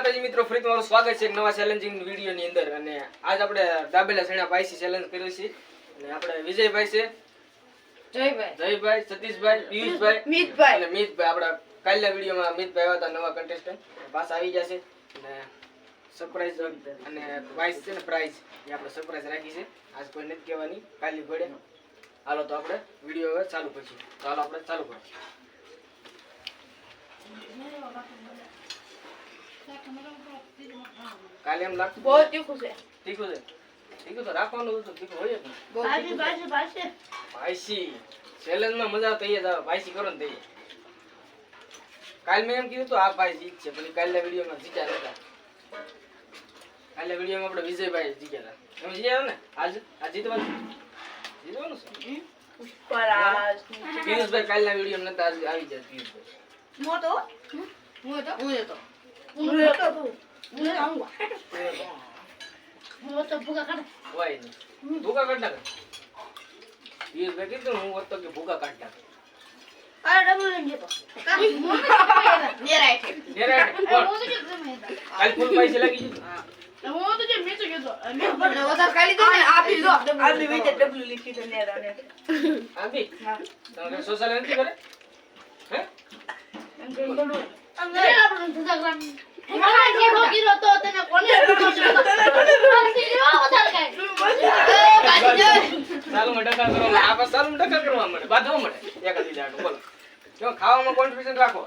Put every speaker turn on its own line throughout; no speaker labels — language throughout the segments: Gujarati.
માતાજી મિત્રો, ફરી તમારું સ્વાગત છે એક નવા ચેલેન્જિંગ વિડિયોની અંદર. અને આજ આપણે દાબેલા સણા પાયસી ચેલેન્જ કર્યું છે. અને આપણે વિજયભાઈ છે, જયભાઈ, સતીશભાઈ, પિયુષભાઈ, મિતભાઈ અને મિતભાઈ. આપણા કાલના વિડિયોમાં મિતભાઈ આવ્યા હતા, નવા કન્ટેસ્ટન્ટ પાછા આવી જશે. અને સરપ્રાઈઝ અને પ્રાઇઝ છે ને, પ્રાઇઝ એ આપણે સરપ્રાઈઝ રાખી છે. આજ કોઈ નથી કહેવાની, કાલની ઘોડે. હાલો તો આપણે વિડિયો હવે ચાલુ કરીશું. તો હાલો આપણે ચાલુ કરીશું. કાલે એમ લાગતું બહુ તીખું છે. તીખું તો રાખવાનું હતું, તીખું હોય જ ને. પાયસી ચેલેન્જમાં મજા તો એ જ આવે, પાયસી કરો ને તે. કાલ મેં એમ કીધું તો આ પાયસી છે, પણ કાલના વિડીયોમાં જીત્યા નતા. કાલના વિડીયોમાં આપણે વિજયભાઈ જીત્યા હતા. એમ જીત્યા ને આજ જીતવાનું છે. પિયુષભાઈ કાલના વિડીયો નતા, આજ આવી જાય પિયુષભાઈ. ભૂકા કાઢ નાખે. પિયુષભાઈ કીધું હું હોત તો કે ભૂકા કાઢ નાખે. કાલ ફૂલ પૈસા લાગી ગયું. સોશિયલ નથી કરે ખાવામાં કોન્ફિડન્સ રાખો.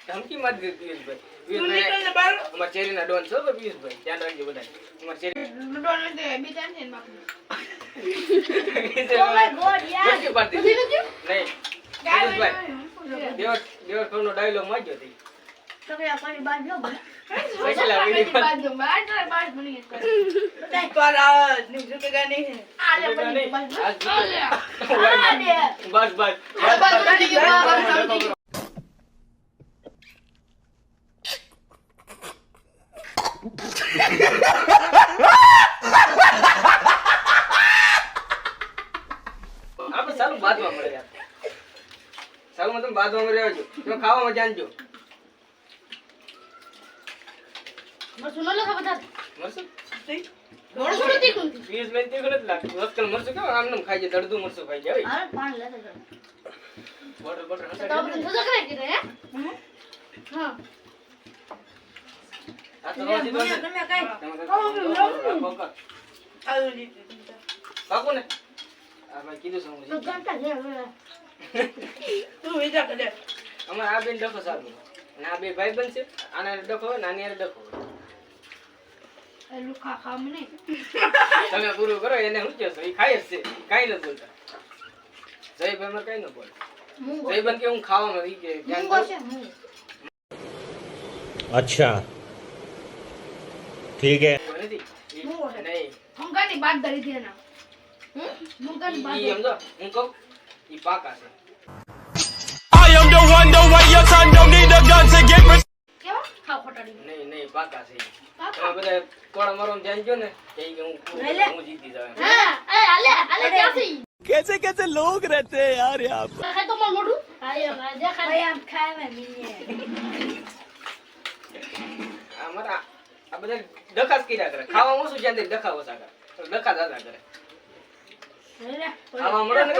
ધમકી મત દે પિયુષભાઈ. અમાર ચેરીના ડોન છો પિયુષભાઈ, ધ્યાન રાખજો બધા. અમાર ચેરી ડોન ને બે ચાર છે બાપુ. ઓ માય ગોડ યાર નહીં પિયુષભાઈ, દેવર કોનો ડાયલોગ માર્યો હતી. તો કે આપણી બાદ લો બસ પૈસા બાદ લો બાદ બની ગઈ પર આ નિજુ કે ગાને આ બની બસ આપણે સારું બાદમાં મળે યાર. સારું તમે બાદમાં મળે આવજો. તમે ખાવામાં જાણજો. મરસું ન લખા બધા. મરસું? મરસું તીખું. પીસ મેં તીખું નથી લાગતું. આજકાલ મરસું કેવું આમ નામ ખાઈ જાય, દળદું મરસું ખાઈ જાય. અરે પાણી લેતા જાવ. બોટર હંસા. તો આપણે સુધા કરે કે હે? હા. આ તો રોજી દોને. તમે કાઈ કાકો ને આ મેં કીધું છે હું. તો ઘંટા લે તું વિચાર કરે. અમાર આ બેન ડખો સારું. અને આ બે ભાઈ બનશે. આના ડખો હોય, નાની આરે ડખો હોય. એ લુખા ખામ નહીં. તમે પૂરું કરો એને શું કહેશો? એ ખાય જ છે, કાઈ ન બોલતા. જયભાઈ માં કઈ ન બોલે. જયભાઈ કે હું ખાવામાં ઈ કે ધ્યાન દો.
अच्छा ठीक है.
नहीं
हम गानी बात धरी थी ना हम गानी बात
ये समझो હું કહું ઈ પાકા છે.
I am the one, the way your son don't need a gun to get rich.
કેવા ખાવ ફટાડી
નહીં પાકા છે. તમે બધા કોણ મારો ધ્યાન જો ને કે હું જીતી જાવ.
હા એ આલે ક્યાંથી
कैसे कैसे लोग रहते हैं यार यहाँ पर.
ખાય તો માર મોઢું આય દેખા ભાઈ આમ ખાય મે મિને
અમારા આ બધા ડખાસ કર્યા કરે. ખાવામાં ઓછું ધ્યાન દે, ડખા ઓછા કરે. ડખા દાદા કરે. ખાવા મળે ને કે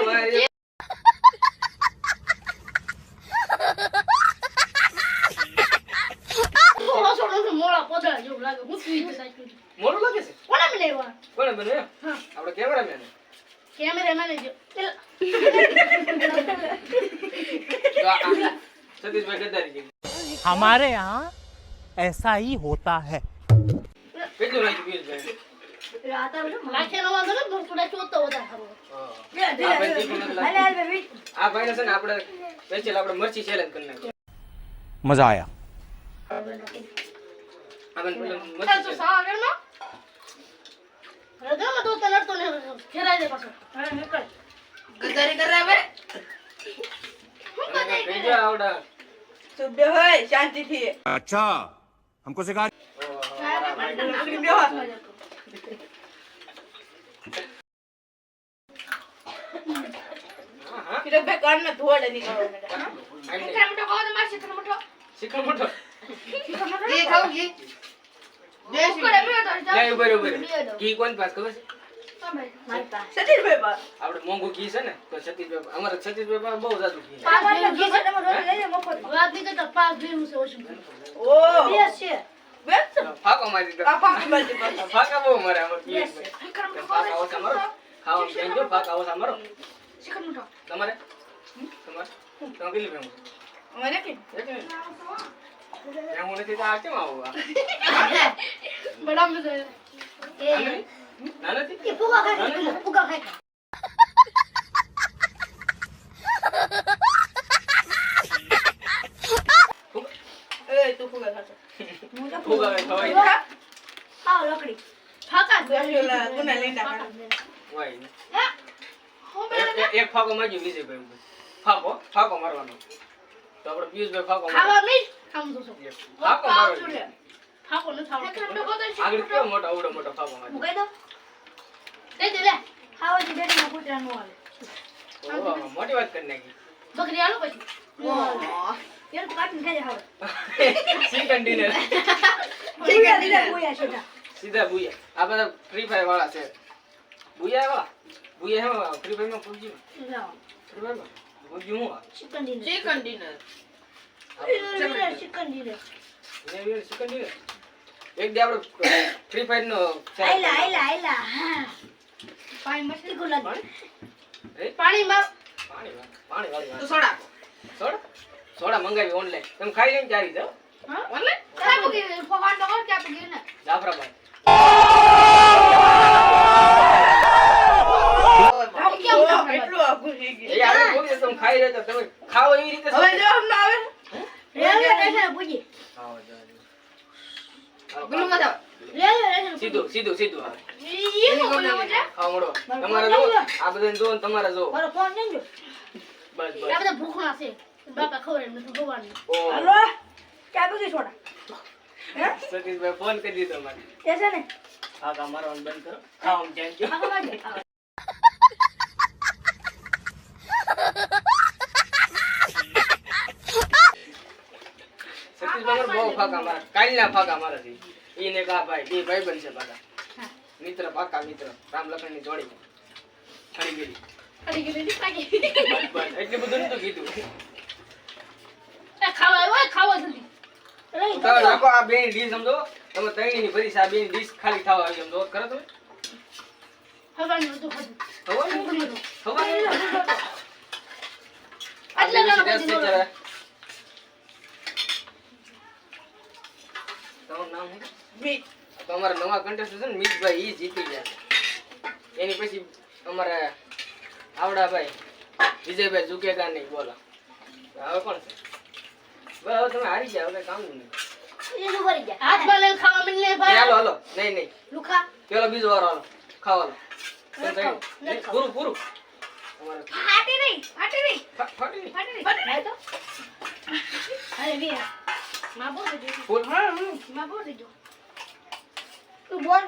મોળા પોદળા જેવું લાગે. હું સુઈ જતા છું.
મોડું લાગે છે.
કોણે મે લેવા?
કોને બને? આપણે કેમેરામેન.
કેમેરામેન જો.
સતીશભાઈ ગદ્દારી છે.
हमारे यहाँ ऐसा ही होता है.
કેટલું રાખ્યું પિયુષભાઈ?
રાતા લાખેનો વાંધો ને થોડા ચોતો વધારે ખરો.
આ ભાઈને છે ને આપણે સ્પેશિયલ આપણે મરચી ચેલેન્જ કરી નાખી.
मजा आया.
આપણે મરચી
ચાલ તો સાવ આગળ માં રદો તો તલડતો ને ખેરાઈ દે પાછો. અરે નીકળ ગદારી કરે હવે.
કઈ જો આવડા
શુદ્ધ હોય શાંતિ થી.
अच्छा हमको सिखा.
फिर बे कान में धोड़ निकालो.
टमाटर खाओ
શિખર મોટો
ઘી ખાવ ઘી
લે ઉભર ઘી કોણ પાસ ખબર છે
સતીશભાઈ બા
આપણે મોંઘું ઘી છે ને તો સતીશભાઈ અમારે સતીશભાઈ પાસે બહુ જાજુ ઘી છે.
ઘી છે તમે રોજ લઈને મફત
વાત નહીં કરતા 5 ગ્રામ છે ઓછું
ઓ
બેસ છે
બેસ
ફાકો મારી દીધો.
આ પાક બાજી પાક
ફાકા બહુ મારે અમારે
બેસ
પિયુષભાઈ. ફાકા ઓછા મારો ખાવા જઈને જો ફાકા ઓછા મારો
શિખર મોટો
તમારે તમે કેટલી ભેગું
મને કે
હું નથી તો આ કેમ આવું આ?
બડા મજા એ
ના નથી
એ પુગા ખાય પુગા ખાય
એ તું ફુગા ખાતો
ફૂગા હવે ખવાય
આવ લકડી ફાકા
ઓલા ગુના લીંડા ખાતો
વાય નહીં.
હે હો બે
એક ફાકો માગ્યો વિજયભાઈ ઉપર. ફાકો મારવાનો તો આપણે પિયુષભાઈ ફાકો મારે.
ખાવા મીઠ ખામ દોસો
ફાકો મારવાનો.
ફાકો ન થાવ
આગળ કેવો મોટો આવડો મોટો ફાકો માર્યો.
મુકાઈ દો દે દે લે ખાવા જે બેઠા કૂતરા નો આવે
ઓહો, મોટી વાત કરી નાખી.
બકરી આલો પછી યાર કાટને ખાઈ હવે
ચિકન ડિનર
ઠીક છે
બોયા છે
સીધા બુયા. આ બધા ફ્રી ફાયર વાળા છે. બુયા વાળા બુયા હે ફ્રી ફાયર માં PUBG માં
ના
ફ્રી ફાયર માં PUBG હું આ
chicken dinner
chicken dinner
chicken dinner
chicken dinner એક દે આપણે ફ્રી ફાયર નો
આઈલા હા પાણી મસ્તી કો લાગે
એ
પાણી માર
પાણી વાળી
તું સોડા
સોડા મંગાવી ઓનલાઈન તમે ખાઈ લઈને ચારી જાઓ
હા ઓલે ખાબુ કે ફોન તો કે આપે કે ના
જાફરાબાદ
એટલું આઘું થઈ ગયું
એ આપણે બોલીએ તમે ખાઈ રહ્યા છો તમે ખાઓ એવી રીતે
હવે જો અમને આવે
રેલવે સ્ટેશન પૂજી
ખાઓ
ગુલું મત
રેલવે સ્ટેશન
સીધું આવે
ઈ કો બોલો મજા
ખાઓ મોડો તમારે જો આ બધાને જો ને તમારે જો
મારો ફોન નહીં જો
બસ
આ બધા ભૂખણા છે બાપા ખબર નથી ભગવાન
ઓ
હાલો ક્યાં બગી સોડા
સતીશભાઈ ફોન કરી દીધો મને
તે છે ને
હા કા મારવાનું બંધ કરો ખાઓ જાન જો
આ વાગે
સતીશભાઈ બહુ ફાકા મારે કાલના ફાકા મારે છે ઈને કા ભાઈ બે ભાઈ બનશે પાછા મિત્ર પાકા મિત્ર રામ લખન ની જોડી ખરી ગઈ
અડી ગઈ પાકી
બસ એટલું બધું નતું કીધું
ખાવા હોય ખાવા જલ્દી
તમે રાખો આ બેની ડીશ સમજો તમે ત્રણેયની ભરી છે આ બેની ડીશ ખાલી થવા આવી સમજો કરો તમે
હવાનું તો ખાધું
ખબર
આટલા લાગે પછી
તમારું નામ શું?
મીઠ
તો અમારા નવા contestant છે ને મિતભાઈ ઈ જીતી ગયા છે. એની પછી અમારા આવડા ભાઈ વિજયભાઈ ઝુકેગા નહીં બોલો હવે કોણ છે બસ હવે તમે હારી ગયા હવે કામ નહીં
એ નું ભરી ગયા હાથ બાલે ખાવા મિલને
એ
ભાઈ
હાલો હાલો નહીં
લુખા
પેલો બીજો વારો હાલો ખાઓ હાલો તમે
નથી ખાઓ,
ત્રણેય.
નથી ખાઓ.
પૂરું અમારે
ફાટી નહીં ફાટી નહીં
ફાટી નહીં.
ફાટી નહીં ભાઈ તો અરે વી માં બોલ દે
ફૂલ
માં બોલ દે તું બોલ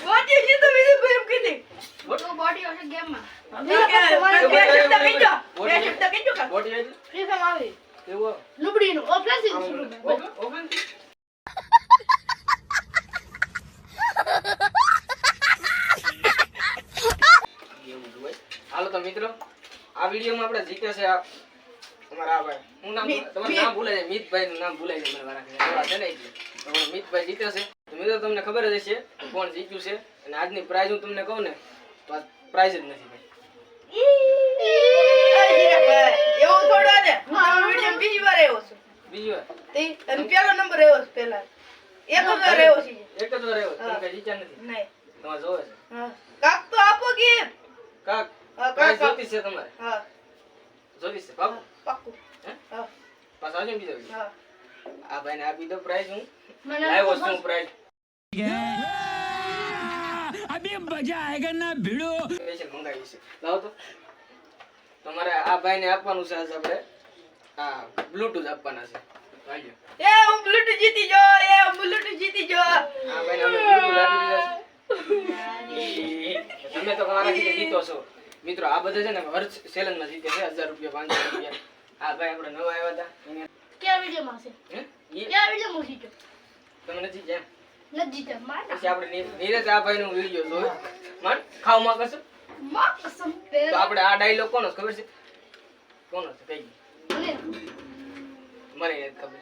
બોટી છે તો બીજું કોઈ એમ કીધી
તું બોડી હશે ગેમ માં
બે શબ્દ કીધો બે શબ્દ કીધો કા
બોટી આવી
ફ્રી ફાયર આવી
એવું
લુબડી નું ઓફલાઈન થી શરૂ
ઓપન ઓપન એવું હોય. હાલો તો મિત્રો આ વિડીયોમાં આપણે જીત્યો છે આ અમારા આ ભાઈ હું નામ તમારું નામ ભૂલાય જાય મિતભાઈ નું નામ ભૂલાય જાય મને વારા છે ને એટલે તો મિતભાઈ જીત્યો છે તો મિત્રો તમને ખબર જ હશે કે કોણ જીત્યું છે અને આજની પ્રાઇઝ હું તમને કહું ને તો આ પ્રાઇઝ જ નથી ભાઈ
એવું થોડો છે હું વિડિયો બીજી વાર આવ્યો છું
બીજી વાર
તે અને પેલો નંબર આવ્યો છે પેલા એક જ વાર આવ્યો છે
એક જ વાર આવ્યો તમે કઈ જીત્યા નથી
નહીં
તમારે જોવે છે
હા કાક તો આપો કે
કાક
હા,
પ્રાઇઝ
કાક.
જોતી છે તમારે
હા
જોતી છે પાકું
પાક્કું
હે
હા
પાછા આવજો ને બીજો
હા
આ ભાઈને આપી દો પ્રાઇઝ હું
મને
લાવ્યો છું હું પ્રાઇઝ
अभी मजा आएगा ना भिड़ो
સ્પેશિયલ મંગાવી છે લાવો તો તમારે આ ભાઈને આપવાનું છે આજે આપણે આ બ્લૂટૂથ આપવાના છે ભાઈઓ
એ હું બ્લૂટૂથ જીતી જો એ હું બ્લૂટૂથ જીતી જો
આ ભાઈને આપણે બ્લૂટૂથ આપી દીધા છે તમે તો મારા રીતે જીતો છો મિત્રો આ બધા છે ને હર ચેલેન્જમાં જીતે છે 1000 રૂપિયા 500 રૂપિયા આ ભાઈ આપણે નવા આવ્યા હતા એને
ક્યાં વિડીયોમાં છે
હે? ઈ
ક્યાં વિડીયોમાં જીતો
તમે નથી જેમ
નથી જીતો માર
પછી આપણે નીરજ આ ભાઈનો વિડિયો જોયો મન ખાવમાં કશું
માં કસમ
તો આપણે આ ડાયલોગ કોનો છે ખબર છે કોનો છે કઈ
મને
મને નથી ખબર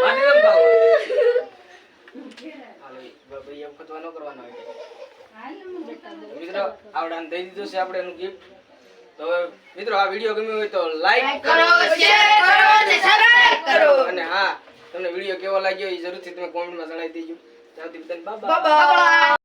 મારે કેમ ખાવું? હાલો, ભાઈ એમ ખતવા ન કરવાનો હોય. મિત્રો આવડાને દઈ દીધું છે આપણે એનું ગિફ્ટ. તો હવે મિત્રો આ વિડીયો ગમ્યો હોય તો લાઈક
કરો શેર કરો અને સબસ્ક્રાઇબ કરો
અને હા તમને વિડીયો કેવો લાગ્યો એ જરૂરથી તમે કોમેન્ટમાં જણાવી દેજો. ત્યાંથી બધાને બાય
બાય.